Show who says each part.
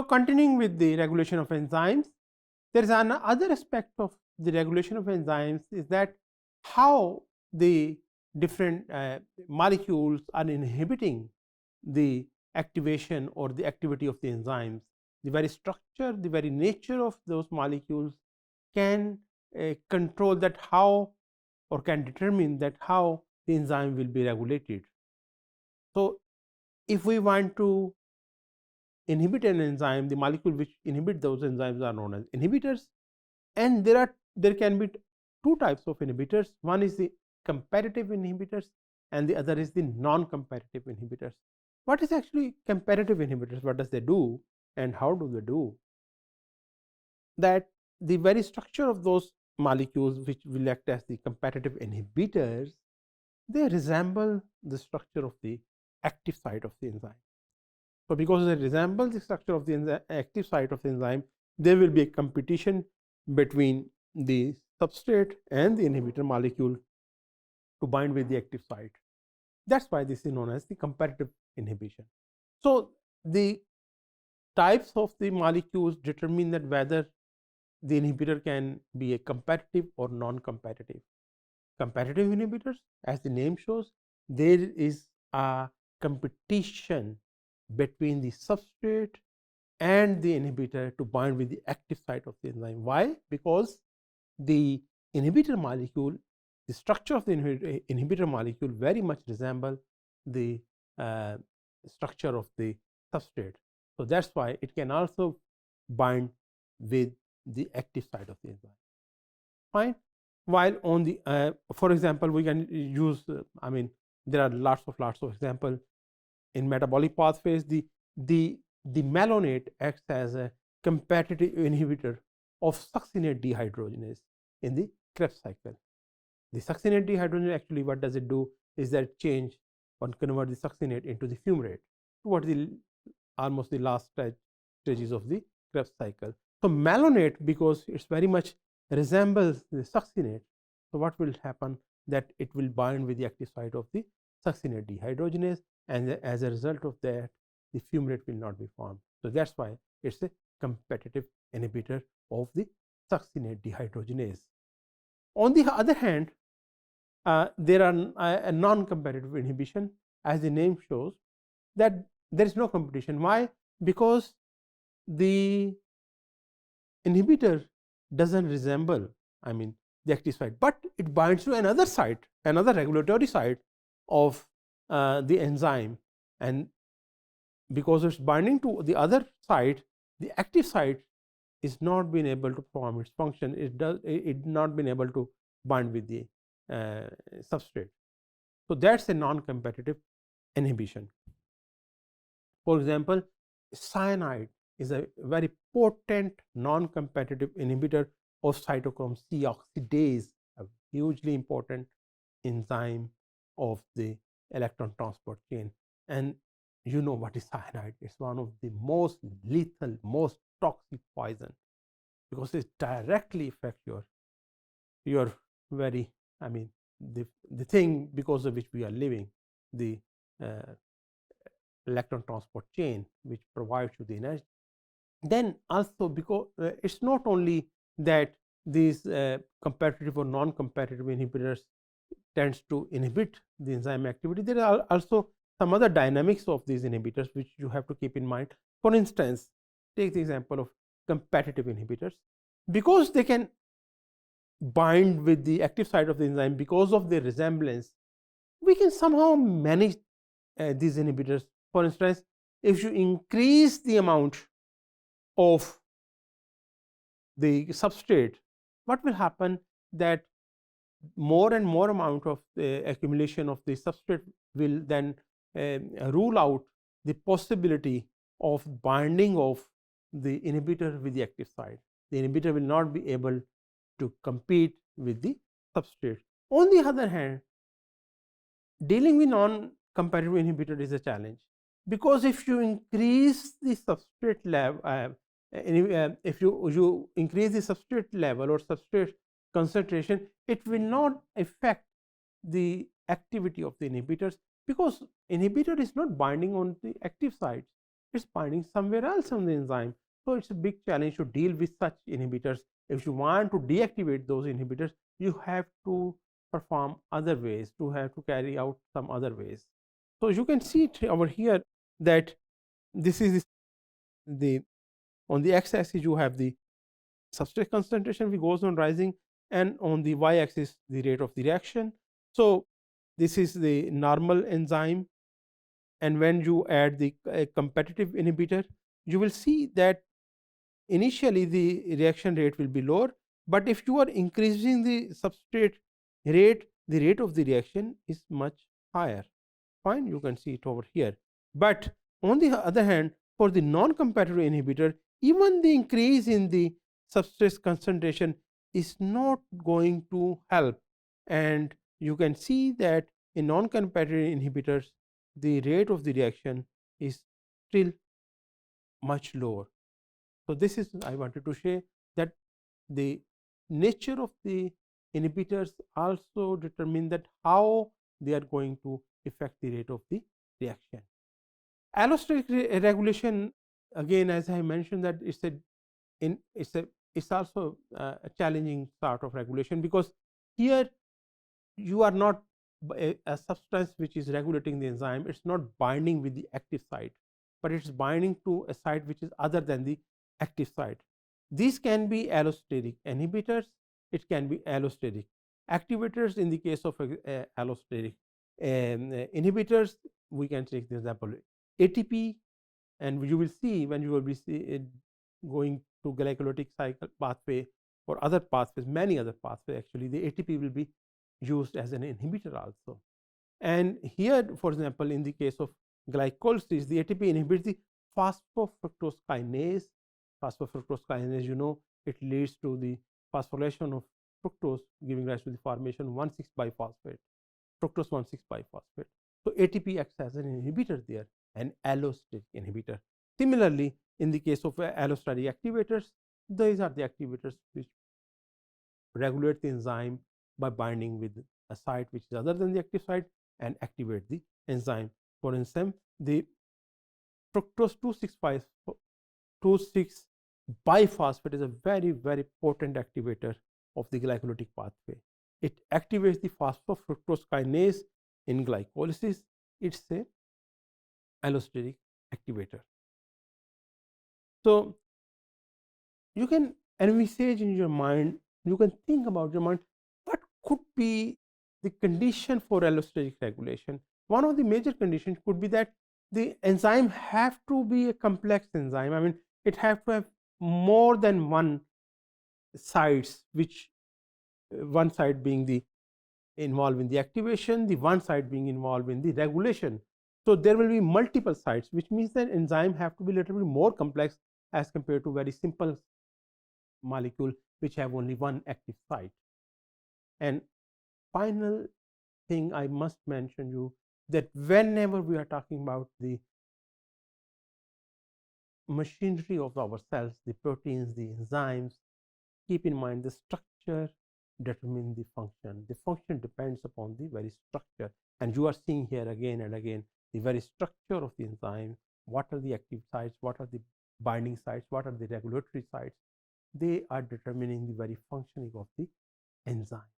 Speaker 1: So, continuing with the regulation of enzymes, there is another aspect of the regulation of enzymes is that how the different molecules are inhibiting the activation or the activity of the enzymes. The very structure, the very nature of those molecules can control that how, or can determine that how the enzyme will be regulated. So, if we want to inhibit an enzyme, the molecule which inhibit those enzymes are known as inhibitors, and there can be two types of inhibitors. One is the competitive inhibitors and the other is the non-competitive inhibitors. What is actually competitive inhibitors? What does they do and how do they do? That the very structure of those molecules which will act as the competitive inhibitors, they resemble the structure of the active site of the enzyme. So, because they resemble the structure of the active site of the enzyme, there will be a competition between the substrate and the inhibitor molecule to bind with the active site. That is why this is known as the competitive inhibition. So, the types of the molecules determine that whether the inhibitor can be a competitive or non-competitive. Competitive inhibitors, as the name shows, there is a competition between the substrate and the inhibitor to bind with the active site of the enzyme. Why? Because the inhibitor molecule, the structure of the inhibitor molecule very much resemble the structure of the substrate. So, that is why it can also bind with the active site of the enzyme. Fine. While on the for example, we can use I mean there are lots of examples in metabolic pathways. The malonate acts as a competitive inhibitor of succinate dehydrogenase in the Krebs cycle. The succinate dehydrogenase, actually what does it do is that change or convert the succinate into the fumarate towards the almost the last stages of the Krebs cycle. So, malonate, because it's very much resembles the succinate, so what will happen that it will bind with the active site of the succinate dehydrogenase, and as a result of that the fumarate will not be formed. So, that is why it is a competitive inhibitor of the succinate dehydrogenase. On the other hand, there are a non-competitive inhibition, as the name shows that there is no competition. Why? Because the inhibitor does not resemble the active site, but it binds to another site, another regulatory site of the enzyme, and because it is binding to the other site, the active site is not being able to perform its function. It not been able to bind with the substrate. So, that is a non-competitive inhibition. For example, cyanide is a very potent non-competitive inhibitor of cytochrome C oxidase, a hugely important enzyme of the electron transport chain. And you know what is cyanide? It's one of the most lethal, most toxic poison, because it directly affects your very the thing because of which we are living, the electron transport chain, which provides you the energy. Then also, because it's not only that these competitive or non-competitive inhibitors tends to inhibit the enzyme activity, there are also some other dynamics of these inhibitors which you have to keep in mind. For instance, take the example of competitive inhibitors. Because they can bind with the active site of the enzyme, because of their resemblance, we can somehow manage these inhibitors. For instance, if you increase the amount of the substrate, what will happen that more and more amount of the accumulation of the substrate will then rule out the possibility of binding of the inhibitor with the active site. The inhibitor will not be able to compete with the substrate. On the other hand, dealing with non-competitive inhibitor is a challenge, because if you increase the substrate level, if you increase the substrate level or substrate concentration, it will not affect the activity of the inhibitors, because inhibitor is not binding on the active sites. it's binding somewhere else on the enzyme. So it's a big challenge to deal with such inhibitors. If you want to deactivate those inhibitors, you have to perform other ways, to have to carry out some other ways. So you can see it over here that this is the on the x-axis you have the substrate concentration which goes on rising, and on the y-axis the rate of the reaction. So this is the normal enzyme, and when you add the competitive inhibitor, you will see that initially the reaction rate will be lower, but if you are increasing the substrate rate, the rate of the reaction is much higher. Fine, you can see it over here. But on the other hand, for the non-competitive inhibitor, even the increase in the substrate concentration is not going to help, and you can see that in non-competitive inhibitors the rate of the reaction is still much lower. So this is, I wanted to say that the nature of the inhibitors also determine that how they are going to affect the rate of the reaction. Allosteric regulation, again, as I mentioned, that it's also a challenging sort of regulation, because here you are not a substance which is regulating the enzyme, it's not binding with the active site, but it's binding to a site which is other than the active site. These can be allosteric inhibitors, it can be allosteric activators. In the case of allosteric inhibitors, we can take the example ATP, and you will see when you will be going to glycolytic cycle pathway or other pathways, many other pathways, actually the ATP will be used as an inhibitor also. And here, for example, in the case of glycolysis, the ATP inhibits the phosphofructose kinase. Phosphofructose kinase, you know, it leads to the phosphorylation of fructose, giving rise to the formation of 1,6-biphosphate, fructose 1,6-biphosphate. So ATP acts as an inhibitor there, an allosteric inhibitor. Similarly, in the case of allosteric activators, these are the activators which regulate the enzyme by binding with a site which is other than the active site and activate the enzyme. For instance, the fructose 2,6 biphosphate is a very, very potent activator of the glycolytic pathway. It activates the phosphofructose kinase in glycolysis. It's a allosteric activator. So you can envisage in your mind, you can think about your mind, what could be the condition for allosteric regulation. One of the major conditions could be that the enzyme have to be a complex enzyme. I mean, it have to have more than one sites, which one side being the involved in the activation, the one side being involved in the regulation. So there will be multiple sites, which means that enzyme have to be a little bit more complex as compared to very simple molecule which have only one active site. And final thing I must mention you, that whenever we are talking about the machinery of our cells, the proteins, the enzymes, keep in mind the structure determines the function. The function depends upon the very structure, and you are seeing here again and again the very structure of the enzyme. What are the active sites, what are the binding sites, what are the regulatory sites? They are determining the very functioning of the enzyme.